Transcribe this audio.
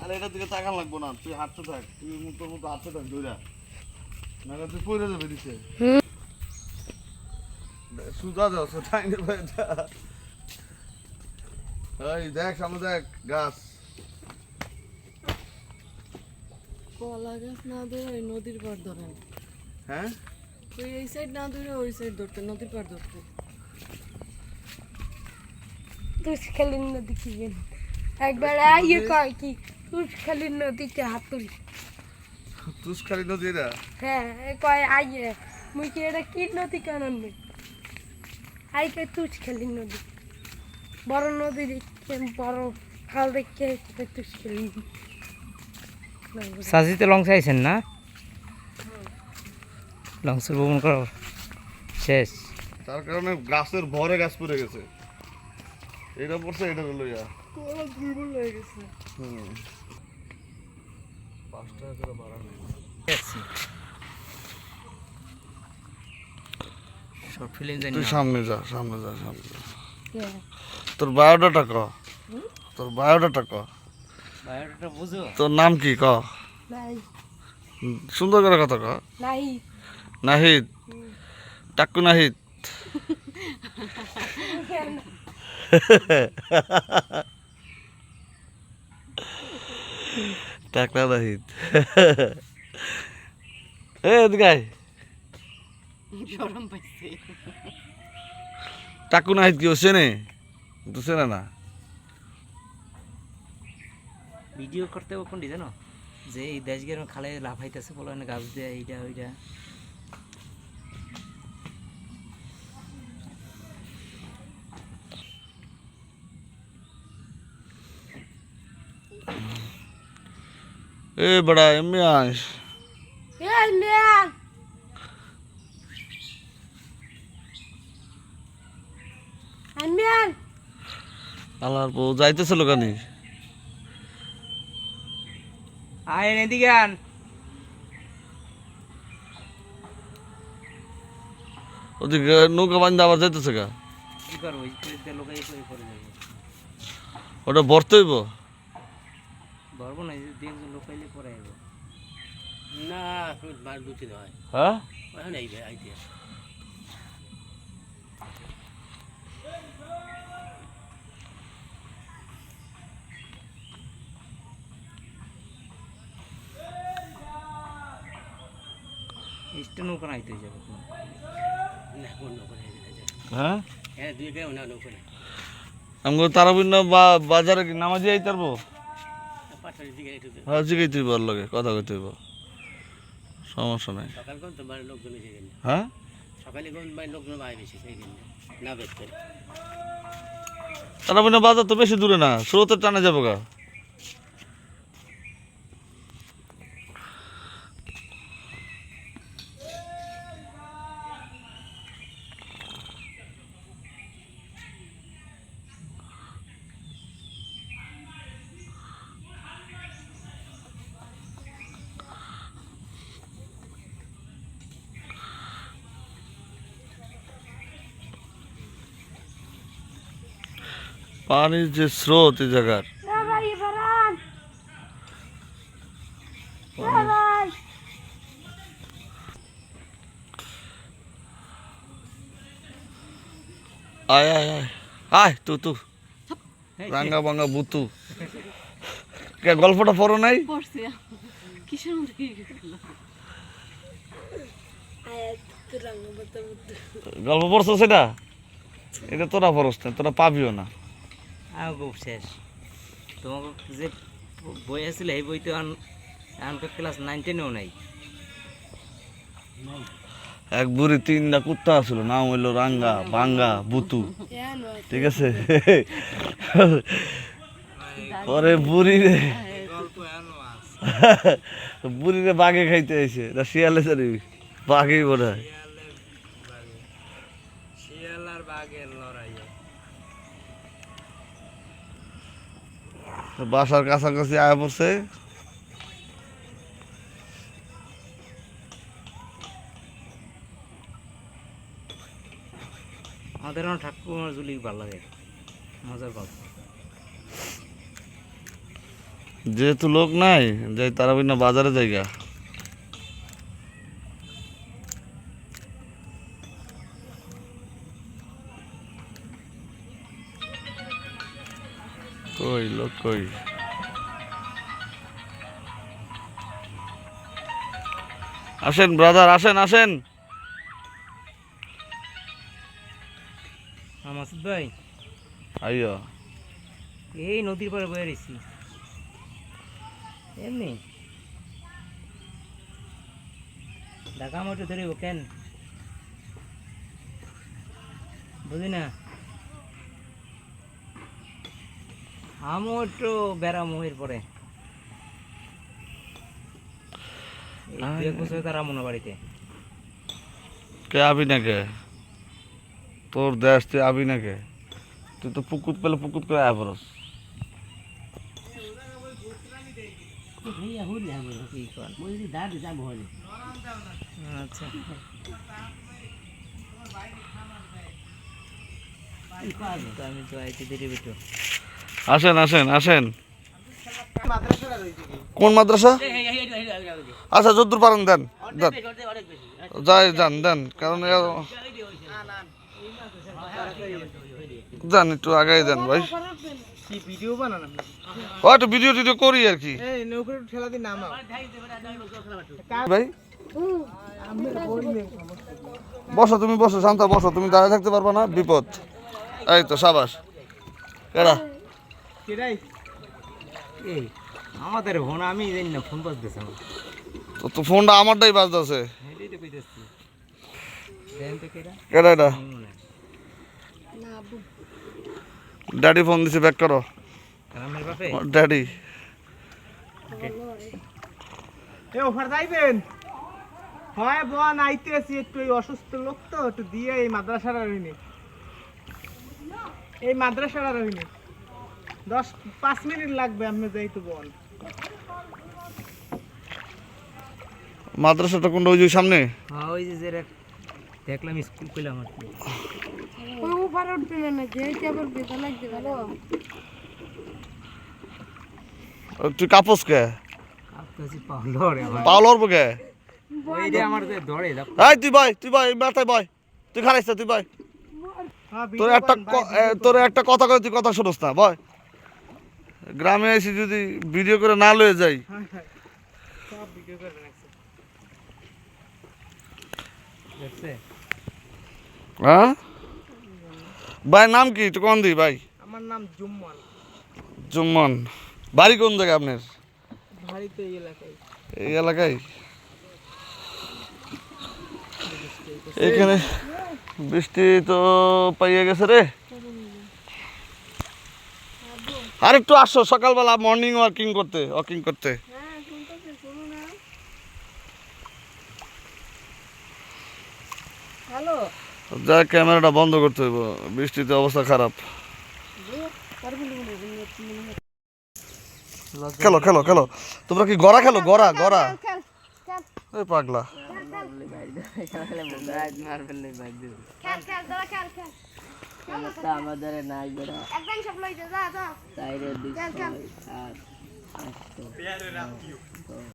আরে এটা দিকে তাকান লাগবো না, তুই হাঁটতে থাক, তুই তোর মতো হাঁটতে থাক দৌড়া, নাহলে তুই পড়ে যাবে দিছে। সুজা যাও টাইনের ভাইটা। এই দেখ সামনে দেখ গাছ। কলা গাছ না ধরে ওই নদীর পাড় ধরেন। হ্যাঁ ওই এই সাইড না ধরে ওই সাইড ধরতে, নদীর পাড় ধরতে। তুষখালীর নদী কি জানি একবার ইয়ে কয় কি তুষখালীর নদীতে হাতুড়ি। তুষখালী নদী এটা? হ্যাঁ কয় আইয়ে মুই কি এটা কি নদী কারণ নেই আই কয় তুষখালীর নদী বড় নদী দেখে বড় খাল দেখে তুষখালী। সাজিতে লং চাইছেন না? লংসের ভ্রমণ করা শেষ, তার কারণে গাছের ভরে গাছ পড়ে গেছে, এটা পড়ছে এটা লইয়া কলা দুর্বল হয়ে গেছে। 5 টাকা করে ভাড়া নেই। শর্ট ফিল্ম জানি তুই না। সামনে যা সামনে যা সামনে যা। তোর বায়োডাটা ক, তোর বায়োডাটা ক। বায়োডাটা বুঝো? তোর নাম কি ক? নাই সুন্দর করে কথা ক। নাই নাহিদ, টাক্কু নাহিদ। টাকলা নাহিদ। এদিকে আয়। শরম পাইছে। টাক্কু নাহিদ কি চেনে? তো চেনে না। ভিডিও করতে কোনটি জানো, যে এই দেশগের খালে লাফাইতেছে বলো না, গাছ দিয়ে এইটা ওইটা। এ বড়া এমনি আস। এই মিয়ান মিয়ান আল্লাহর বউ যাইতেছিল কানি। আয় এদিকে আন। ওদিকে নৌকা বান্ধা আবার যাইতেছে গা। কি করবো, লোকাই করে যাবো। ওটা ভরতে হইব। ধরবো না, দিয়ে লোকাইলে পরে আইব। না মার দুটি নয়, হ্যাঁ ওখানে আইবে আইতে। ইষ্ট নৌকা নাইতে যাবে। না কোন নৌকা নেই, হ্যাঁ হ্যাঁ দুই গায়ে না নৌকা নেই, আমগো তারাবিন বাজারে কি নামাজি আইতে পারবো? পাঁচটার দিকে একটু হ্যাঁ জিগাই তুই বল লাগে কথা কইতে হইব, সমস্যা নাই। সকাল কোন তোমার লোকজন এসে গেল, হ্যাঁ সকালে কোন বাড়ির লোকজন বাইরে এসে সেই দিন না বেচতে। তারাবিন বাজার তো বেশি দূরে না, স্রোতের টানে যাবো গা। পানির যে স্রোত এই জায়গার, ভাই বারান ভাই আয় আয় আয় আয় তু রাঙ্গা বাঙ্গা বুতু। কে গল্পটা পড়ো নাই? পড়ছে কিসের মধ্যে গেল? আয়াত রঙ বত গল্প পড়ছো সেটা? এটা তোরা পড়স না, তোরা পাবিও না। খুব শেষ। তোমাকে যে বই আছিল সেই বইতে আনকে ক্লাস 9 10-এও নাই। এক বুড়ি 3টা কুত্তা আছিল, নাম হইলো রাঙ্গা বাঙ্গা বুতু, ঠিক আছে? পরে বুড়িরে বুড়িরে বাঘে খাইতে আইছে না শিয়ালে জানি, বাঘেই বোধ হয়। শিয়াল আর বাঘের লড়াই। বাসার কাছাকাছি আয়া পড়ছে। আমাদের ঠাকুর জুলি ভালো লাগে, মজার গল্প। যেহেতু লোক নাই যাই তারাবির না বাজারে জায়গা। কই লোক কই? আসেন ব্রাদার, আসেন আসেন। মাসুদ ভাই আইয়া এই নদীর পাড়ে বয়ে রয়েছি এমনি ঢাকা মোটর ধরিব কেন বুঝি না আমার একটু বেড়ামো এরপরে এই 1 বছর তারা মনে বাড়িতে কে আবি না কে? তোর দেশ তুই আবি না কে? তুই তো পুকুত পেলে পুকুত করে আয় পড়স। কি কর আচ্ছা আমি তো আইতে দেরি বেটো আসেন আসেন আসেন। কোন মাদ্রাসা? আচ্ছা যদ্দূর পারেন দেন দেন, যাই যান দেন, কারণ যান একটু আগাই দেন ভাই। ও একটু ভিডিও টিডিও করি আর কি ভাই। বসো তুমি, বসো শান্তা বসো, তুমি দাঁড়িয়ে থাকতে পারবে না, বিপদ। এই তো সাবাস। কেডা? এই আমাদের ফোন আমি জানি না, ফোন বাজতেছে আমার। তো ফোনটা আমারটাই বাজতেছে। এটাই তো কইতেছি দেন তো কেডা কেডা এটা? না আব্বু ড্যাডি ফোন দিছে, ব্যাক করো। আমার বাপে ড্যাডি এ ওভার যাইবেন হয় বোন আইতেছি একটু, এই অসুস্থ লোক তো একটু দিয়ে এই মাদ্রাসার রইনি, এই মাদ্রাসার রইনি 10-5 মিনিট লাগবে, আপনি যাইতো বোন। মাদ্রাসাটা কোনটা? ওই যে সামনে? হ্যাঁ ওই যে যেটা দেখলাম স্কুল কইলাম আর কি। ওই উপরে উঠবে না যে কেবল বেদা লাগবে ভালো তুই কাপস কে? আপনি পাউলর আমার পাওলর কে? ওই যে আমার যে ধরে দাও এই তুই ভাই মাথায় বয়, তুই খারাইছ তুই ভাই। হ্যাঁ, তোর একটা কথা কই, তুই কথা শুনস না বয়। গ্রামে এসে যদি ভিডিও করে না লয়ে যাই। সব ভিডিও করে রাখছে। দেখছে হ্যাঁ ভাই নাম কি একটু কোন দি ভাই? আমার নাম জুম্মান, জুম্মন। বাড়ি কোন জায়গা আপনার? বাড়ি তো এই এলাকায়। এই এলাকায়? এখানে বৃষ্টি তো পাইয়ে গেছে রে। আর একটু আসো সকালবেলা মর্নিং ওয়াকিং করতে। হ্যাঁ শুনতেছি শুনো না হ্যালো যা ক্যামেরাটা বন্ধ করতে হইব, বৃষ্টিতে অবস্থা খারাপ। খেলো খেলো খেলো, তোমরা কি গড়া খেলো? গড়া গড়া খেল খেল এই পাগলা। খেল তোরা খেল আমাদের নাই বেড়া একদম সব লই যা যা তাইরে দিস খেল খেল আর